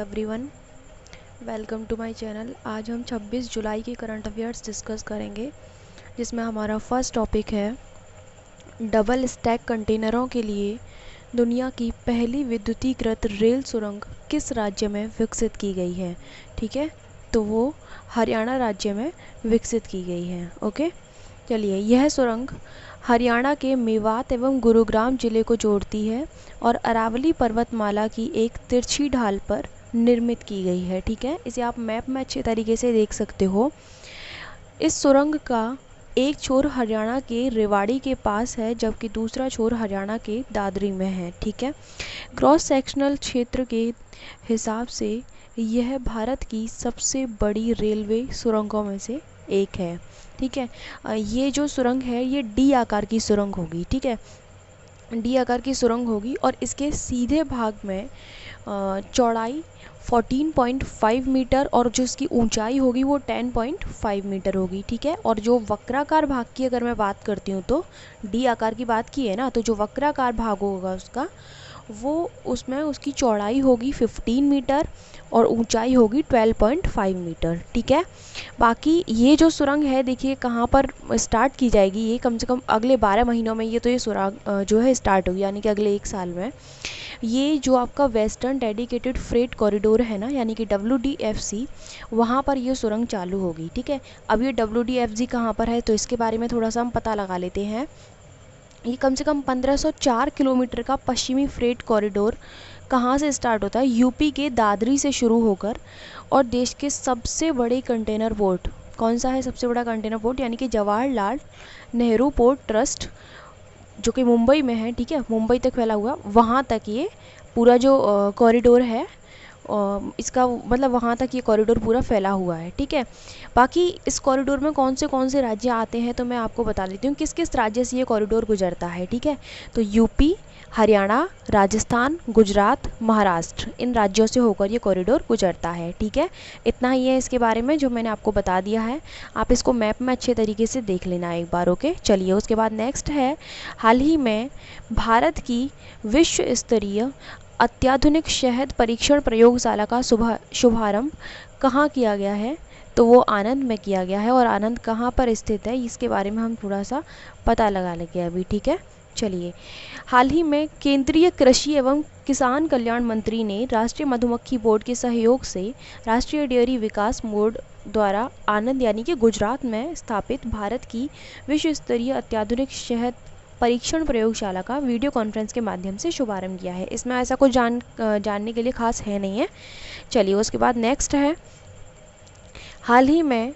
Everyone, welcome to my channel. आज हम 26 जुलाई के करंट अफेयर्स डिस्कस करेंगे, जिसमें हमारा फर्स्ट टॉपिक है डबल स्टैक कंटेनरों के लिए दुनिया की पहली विद्युतीकृत रेल सुरंग किस राज्य में विकसित की गई है। ठीक है, तो वो हरियाणा राज्य में विकसित की गई है। ओके, चलिए, यह सुरंग हरियाणा के मेवात एवं गुरुग्राम जिले को जोड़ती है और अरावली पर्वतमाला की एक तिरछी ढाल पर निर्मित की गई है। ठीक है, इसे आप मैप में अच्छे तरीके से देख सकते हो। इस सुरंग का एक छोर हरियाणा के रेवाड़ी के पास है, जबकि दूसरा छोर हरियाणा के दादरी में है। ठीक है, क्रॉस सेक्शनल क्षेत्र के हिसाब से यह भारत की सबसे बड़ी रेलवे सुरंगों में से एक है। ठीक है, ये जो सुरंग है ये डी आकार की सुरंग होगी। ठीक है, डी आकार की सुरंग होगी और इसके सीधे भाग में चौड़ाई 14.5 मीटर और जो इसकी ऊंचाई होगी वो 10.5 मीटर होगी। ठीक है, और जो वक्राकार भाग की अगर मैं बात करती हूँ तो डी आकार की बात की है ना, तो जो वक्राकार भाग होगा उसका वो उसमें उसकी चौड़ाई होगी 15 मीटर और ऊंचाई होगी 12.5 मीटर। ठीक है, बाकी ये जो सुरंग है देखिए कहाँ पर स्टार्ट की जाएगी, ये कम से कम अगले 12 महीनों में ये सुरंग जो है स्टार्ट होगी, यानी कि अगले 1 साल में। ये जो आपका वेस्टर्न डेडिकेटेड फ्रेट कॉरिडोर है ना, यानी कि WDFC, वहाँ पर ये सुरंग चालू होगी। ठीक है, अब ये WDFC कहाँ पर है तो इसके बारे में थोड़ा सा हम पता लगा लेते हैं। ये कम से कम 1504 किलोमीटर का पश्चिमी फ्रेट कॉरिडोर कहाँ से स्टार्ट होता है, यूपी के दादरी से शुरू होकर, और देश के सबसे बड़े कंटेनर पोर्ट कौन सा है, सबसे बड़ा कंटेनर पोर्ट यानी कि जवाहरलाल नेहरू पोर्ट ट्रस्ट, जो कि मुंबई में है। ठीक है, मुंबई तक फैला हुआ, वहाँ तक ये पूरा जो कॉरिडोर है इसका मतलब वहाँ तक ये कॉरिडोर पूरा फैला हुआ है। ठीक है, बाकी इस कॉरिडोर में कौन से राज्य आते हैं तो मैं आपको बता देती हूँ किस किस राज्य से ये कॉरिडोर गुजरता है। ठीक है, तो यूपी, हरियाणा, राजस्थान, गुजरात, महाराष्ट्र, इन राज्यों से होकर ये कॉरिडोर गुजरता है। ठीक है, इतना ही है इसके बारे में जो मैंने आपको बता दिया है। आप इसको मैप में अच्छे तरीके से देख लेना एक बार। ओके, चलिए, उसके बाद नेक्स्ट है, हाल ही में भारत की विश्व स्तरीय अत्याधुनिक शहद परीक्षण प्रयोगशाला का शुभारंभ कहाँ किया गया है, तो वो आनंद में किया गया है। और आनंद कहाँ पर स्थित है इसके बारे में हम थोड़ा सा पता लगा लेंगे अभी। ठीक है, चलिए, हाल ही में केंद्रीय कृषि एवं किसान कल्याण मंत्री ने राष्ट्रीय मधुमक्खी बोर्ड के सहयोग से राष्ट्रीय डेयरी विकास बोर्ड द्वारा आनंद यानी कि गुजरात में स्थापित भारत की विश्व स्तरीय अत्याधुनिक शहद परीक्षण प्रयोगशाला का वीडियो कॉन्फ्रेंस के माध्यम से शुभारंभ किया है। इसमें ऐसा कुछ जानने के लिए खास है नहीं है। चलिए, उसके बाद नेक्स्ट है, हाल ही में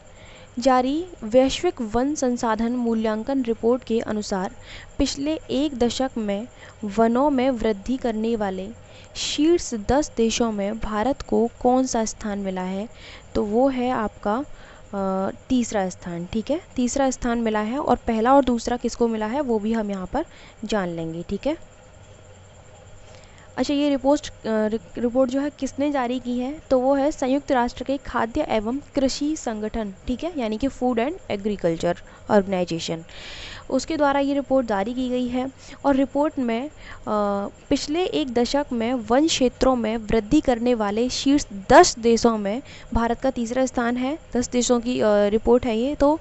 जारी वैश्विक वन संसाधन मूल्यांकन रिपोर्ट के अनुसार पिछले 1 दशक में वनों में वृद्धि करने वाले शीर्ष 10 देशों में भारत को कौन सा स्थान मिला है, तो वो है आपका तीसरा स्थान। ठीक है, तीसरा स्थान मिला है, और पहला और दूसरा किसको मिला है वो भी हम यहाँ पर जान लेंगे। ठीक है, अच्छा, ये रिपोर्ट जो है किसने जारी की है, तो वो है संयुक्त राष्ट्र के खाद्य एवं कृषि संगठन। ठीक है, यानी कि फूड एंड एग्रीकल्चर ऑर्गेनाइजेशन, उसके द्वारा ये रिपोर्ट जारी की गई है। और रिपोर्ट में पिछले 1 दशक में वन क्षेत्रों में वृद्धि करने वाले शीर्ष 10 देशों में भारत का तीसरा स्थान है। 10 देशों की रिपोर्ट है ये। तो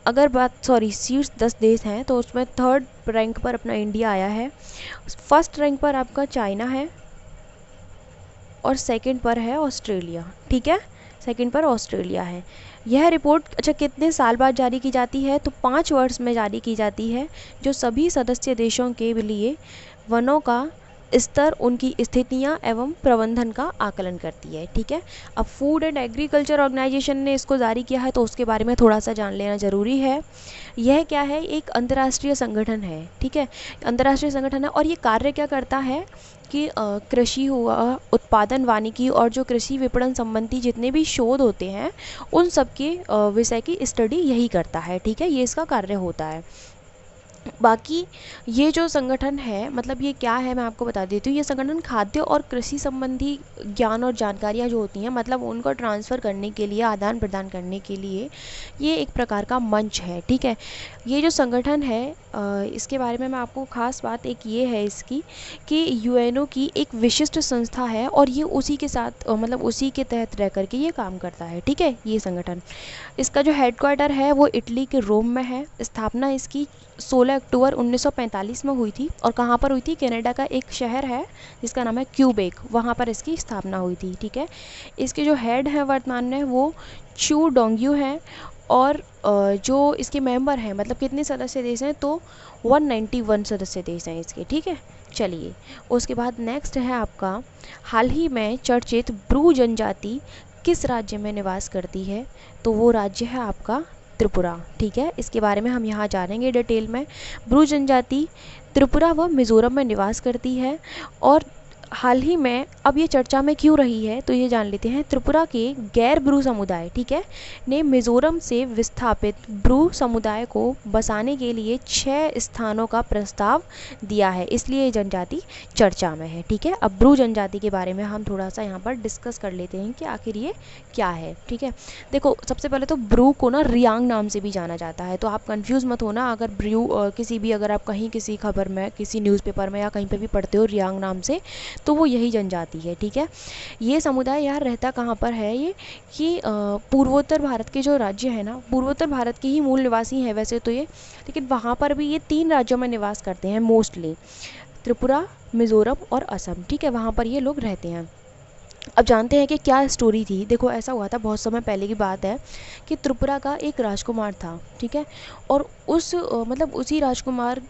अगर शीर्ष 10 देश हैं तो उसमें 3rd रैंक पर अपना इंडिया आया है, 1st रैंक पर आपका चाइना है, और 2nd पर है ऑस्ट्रेलिया। ठीक है, 2nd पर ऑस्ट्रेलिया है। यह रिपोर्ट अच्छा कितने साल बाद जारी की जाती है, तो 5 वर्ष में जारी की जाती है, जो सभी सदस्य देशों के लिए वनों का स्तर, उनकी स्थितियां एवं प्रबंधन का आकलन करती है। ठीक है, अब फूड एंड एग्रीकल्चर ऑर्गेनाइजेशन ने इसको जारी किया है तो उसके बारे में थोड़ा सा जान लेना ज़रूरी है। यह क्या है, एक अंतर्राष्ट्रीय संगठन है। ठीक है, अंतर्राष्ट्रीय संगठन है, और ये कार्य क्या करता है कि कृषि हुआ, उत्पादन, वानिकी और जो कृषि विपणन संबंधी जितने भी शोध होते हैं उन सब के विषय की स्टडी यही करता है। ठीक है, ये इसका कार्य होता है। बाकी ये जो संगठन है, मतलब ये क्या है मैं आपको बता देती हूँ। ये संगठन खाद्य और कृषि संबंधी ज्ञान और जानकारियाँ जो होती हैं, मतलब उनको ट्रांसफ़र करने के लिए, आदान प्रदान करने के लिए ये एक प्रकार का मंच है, ठीक है। ये जो संगठन है इसके बारे में मैं आपको ख़ास बात एक ये है इसकी कि यूएनओ की एक विशिष्ट संस्था है और ये उसी के साथ मतलब उसी के तहत रह करके ये काम करता है, ठीक है। ये संगठन, इसका जो हेडक्वार्टर है वो इटली के रोम में है। स्थापना इसकी 16 अक्टूबर 1945 में हुई थी। और कहाँ पर हुई थी? कनाडा का एक शहर है जिसका नाम है क्यूबेक, वहाँ पर इसकी स्थापना हुई थी, ठीक है। इसके जो हेड हैं वर्तमान में वो चू डोंग्यू हैं। और जो इसके मेंबर हैं, मतलब कितने सदस्य देश हैं, तो 191 सदस्य देश हैं इसके, ठीक है। चलिए, उसके बाद नेक्स्ट है आपका, हाल ही में चर्चित ब्रू जनजाति किस राज्य में निवास करती है? तो वो राज्य है आपका त्रिपुरा, ठीक है। इसके बारे में हम यहाँ जानेंगे डिटेल में। ब्रू जनजाति त्रिपुरा व मिज़ोरम में निवास करती है। और हाल ही में अब ये चर्चा में क्यों रही है, तो ये जान लेते हैं। त्रिपुरा के गैर ब्रू समुदाय, ठीक है, ने मिज़ोरम से विस्थापित ब्रू समुदाय को बसाने के लिए 6 स्थानों का प्रस्ताव दिया है, इसलिए ये जनजाति चर्चा में है, ठीक है। अब ब्रू जनजाति के बारे में हम थोड़ा सा यहाँ पर डिस्कस कर लेते हैं कि आखिर ये क्या है, ठीक है। देखो, सबसे पहले तो ब्रू को ना रियांग नाम से भी जाना जाता है, तो आप कंफ्यूज मत होना। अगर ब्रू किसी भी, अगर आप कहीं किसी खबर में, किसी न्यूज़पेपर में या कहीं पर भी पढ़ते हो रियांग नाम से, तो वो यही जनजाति है, ठीक है। ये समुदाय यार रहता कहाँ पर है? ये कि पूर्वोत्तर भारत के जो राज्य है ना, पूर्वोत्तर भारत के ही मूल निवासी हैं वैसे तो ये, लेकिन वहाँ पर भी ये 3 राज्यों में निवास करते हैं मोस्टली, त्रिपुरा, मिज़ोरम और असम, ठीक है। वहाँ पर ये लोग रहते हैं। अब जानते हैं कि क्या स्टोरी थी। देखो, ऐसा हुआ था, बहुत समय पहले की बात है कि त्रिपुरा का एक राजकुमार था, ठीक है। और उस मतलब उसी राजकुमार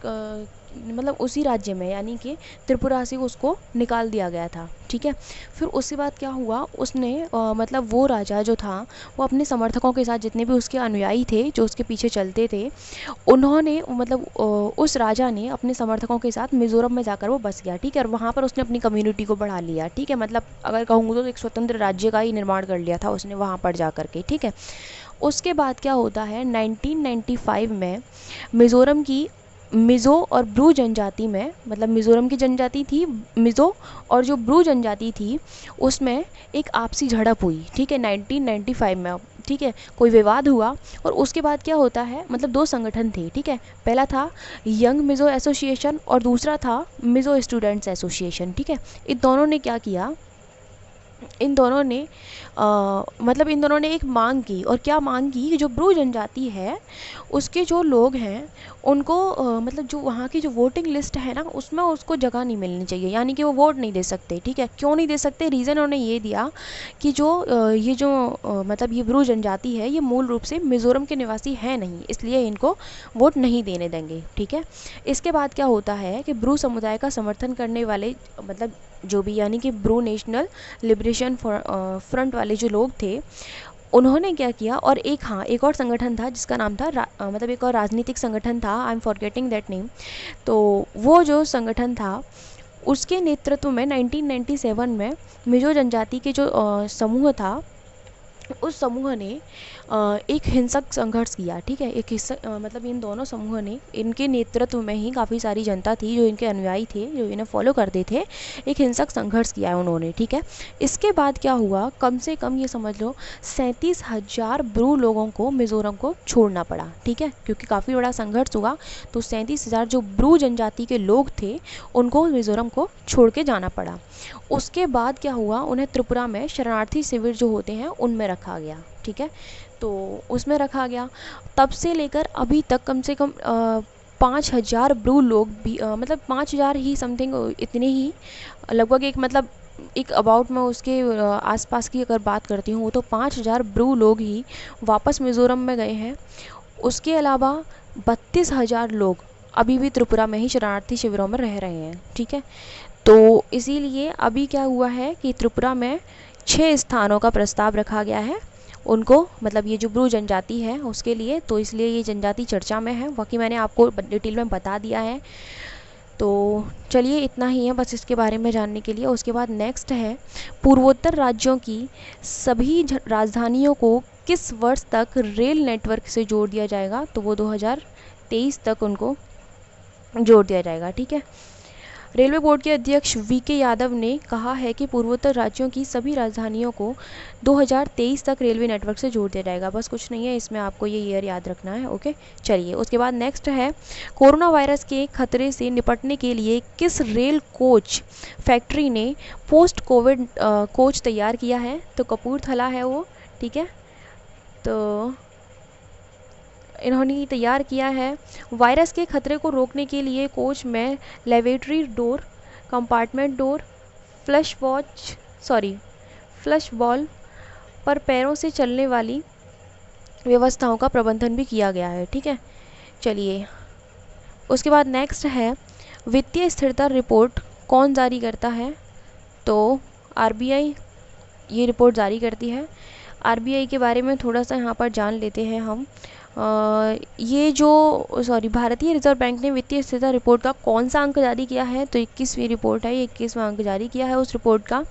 मतलब उसी राज्य में, यानी कि त्रिपुरा से उसको निकाल दिया गया था, ठीक है। फिर उसके बाद क्या हुआ, उसने मतलब वो राजा जो था वो अपने समर्थकों के साथ, जितने भी उसके अनुयायी थे जो उसके पीछे चलते थे, उन्होंने मतलब उस राजा ने अपने समर्थकों के साथ मिज़ोरम में जाकर वो बस गया, ठीक है। और वहाँ पर उसने अपनी कम्युनिटी को बढ़ा लिया, ठीक है। मतलब अगर कहूँ तो एक स्वतंत्र राज्य का ही निर्माण कर लिया था उसने वहाँ पर जा कर के, ठीक है। उसके बाद क्या होता है, 1995 में मिज़ोरम की मिज़ो और ब्रू जनजाति में, मतलब मिज़ोरम की जनजाति थी मिज़ो, और जो ब्रू जनजाति थी उसमें एक आपसी झड़प हुई, ठीक है, 1995 में, ठीक है। कोई विवाद हुआ और उसके बाद क्या होता है, मतलब 2 संगठन थे, ठीक है। पहला था यंग मिज़ो एसोसिएशन और दूसरा था मिज़ो स्टूडेंट्स एसोसिएशन, ठीक है। इन दोनों ने क्या किया, इन दोनों ने मतलब इन दोनों ने एक मांग की। और क्या मांग की कि जो ब्रू जनजाति है उसके जो लोग हैं उनको मतलब जो वहाँ की जो वोटिंग लिस्ट है ना, उसमें उसको जगह नहीं मिलनी चाहिए, यानी कि वो वोट नहीं दे सकते, ठीक है। क्यों नहीं दे सकते? रीज़न उन्होंने ये दिया कि जो ये जो मतलब ये ब्रू जनजाति है ये मूल रूप से मिज़ोरम के निवासी है नहीं, इसलिए इनको वोट नहीं देने देंगे, ठीक है। इसके बाद क्या होता है कि ब्रू समुदाय का समर्थन करने वाले, मतलब जो भी, यानी कि ब्रू नेशनल लिबरेशन फ्रंट वाले जो लोग थे, उन्होंने क्या किया, और एक, हाँ, एक और संगठन था जिसका नाम था मतलब एक और राजनीतिक संगठन था, I am forgetting that name. तो वो जो संगठन था उसके नेतृत्व में 1997 में मिज़ो जनजाति के जो समूह था, उस समूह ने एक हिंसक संघर्ष किया, ठीक है। एक मतलब इन दोनों समूह ने, इनके नेतृत्व में ही काफ़ी सारी जनता थी जो इनके अनुयायी थे, जो इन्हें फॉलो करते थे, एक हिंसक संघर्ष किया है उन्होंने, ठीक है। इसके बाद क्या हुआ, कम से कम ये समझ लो 37,000 ब्रू लोगों को मिज़ोरम को छोड़ना पड़ा, ठीक है, क्योंकि काफ़ी बड़ा संघर्ष हुआ। तो 37,000 जो ब्रू जनजाति के लोग थे उनको मिज़ोरम को छोड़ के जाना पड़ा। उसके बाद क्या हुआ, उन्हें त्रिपुरा में शरणार्थी शिविर जो होते हैं उनमें रखा गया, ठीक है। तो उसमें रखा गया, तब से लेकर अभी तक कम से कम 5,000 ब्रू लोग भी मतलब 5,000 ही समथिंग, इतने ही लगभग, एक मतलब एक अबाउट में उसके आसपास की अगर बात करती हूँ तो 5,000 ब्रू लोग ही वापस मिज़ोरम में गए हैं। उसके अलावा 32,000 लोग अभी भी त्रिपुरा में ही शरणार्थी शिविरों में रह रहे हैं, ठीक है। तो इसीलिए अभी क्या हुआ है कि त्रिपुरा में 6 स्थानों का प्रस्ताव रखा गया है उनको, मतलब ये जो ब्रू जनजाति है उसके लिए, तो इसलिए ये जनजाति चर्चा में है। बाकी मैंने आपको डिटेल में बता दिया है। तो चलिए, इतना ही है बस इसके बारे में जानने के लिए। उसके बाद नेक्स्ट है, पूर्वोत्तर राज्यों की सभी राजधानियों को किस वर्ष तक रेल नेटवर्क से जोड़ दिया जाएगा? तो वो 2023 तक उनको जोड़ दिया जाएगा। ठीक है। रेलवे बोर्ड के अध्यक्ष वीके यादव ने कहा है कि पूर्वोत्तर राज्यों की सभी राजधानियों को 2023 तक रेलवे नेटवर्क से जोड़ दिया जाएगा। बस कुछ नहीं है, इसमें आपको ये ईयर याद रखना है। ओके, चलिए उसके बाद नेक्स्ट है, कोरोना वायरस के खतरे से निपटने के लिए किस रेल कोच फैक्ट्री ने पोस्ट कोविड कोच तैयार किया है? तो कपूरथला है वो। ठीक है, तो इन्होंने तैयार किया है। वायरस के खतरे को रोकने के लिए कोच में lavatory door, compartment door, flush valve पर पैरों से चलने वाली व्यवस्थाओं का प्रबंधन भी किया गया है। ठीक है, चलिए उसके बाद नेक्स्ट है, वित्तीय स्थिरता रिपोर्ट कौन जारी करता है? तो आरबीआई ये रिपोर्ट जारी करती है। आरबीआई के बारे में थोड़ा सा यहाँ पर जान लेते हैं हम। ये जो भारतीय रिजर्व बैंक ने वित्तीय स्थिरता रिपोर्ट का कौन सा अंक जारी किया है? तो 21वीं रिपोर्ट है, 21वां अंक जारी किया है उस रिपोर्ट का।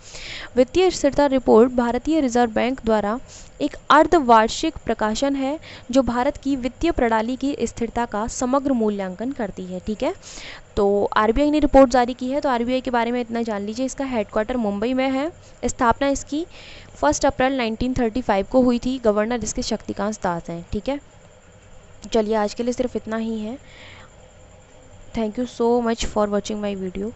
वित्तीय स्थिरता रिपोर्ट भारतीय रिजर्व बैंक द्वारा एक अर्धवार्षिक प्रकाशन है जो भारत की वित्तीय प्रणाली की स्थिरता का समग्र मूल्यांकन करती है। ठीक है, तो आरबीआई ने रिपोर्ट जारी की है, तो आरबीआई के बारे में इतना जान लीजिए। इसका हेडक्वार्टर मुंबई में है। स्थापना इसकी 1 अप्रैल 1935 को हुई थी। गवर्नर इसके शक्तिकांत दास हैं। ठीक है, चलिए आज के लिए सिर्फ इतना ही है। Thank you so much for watching my video.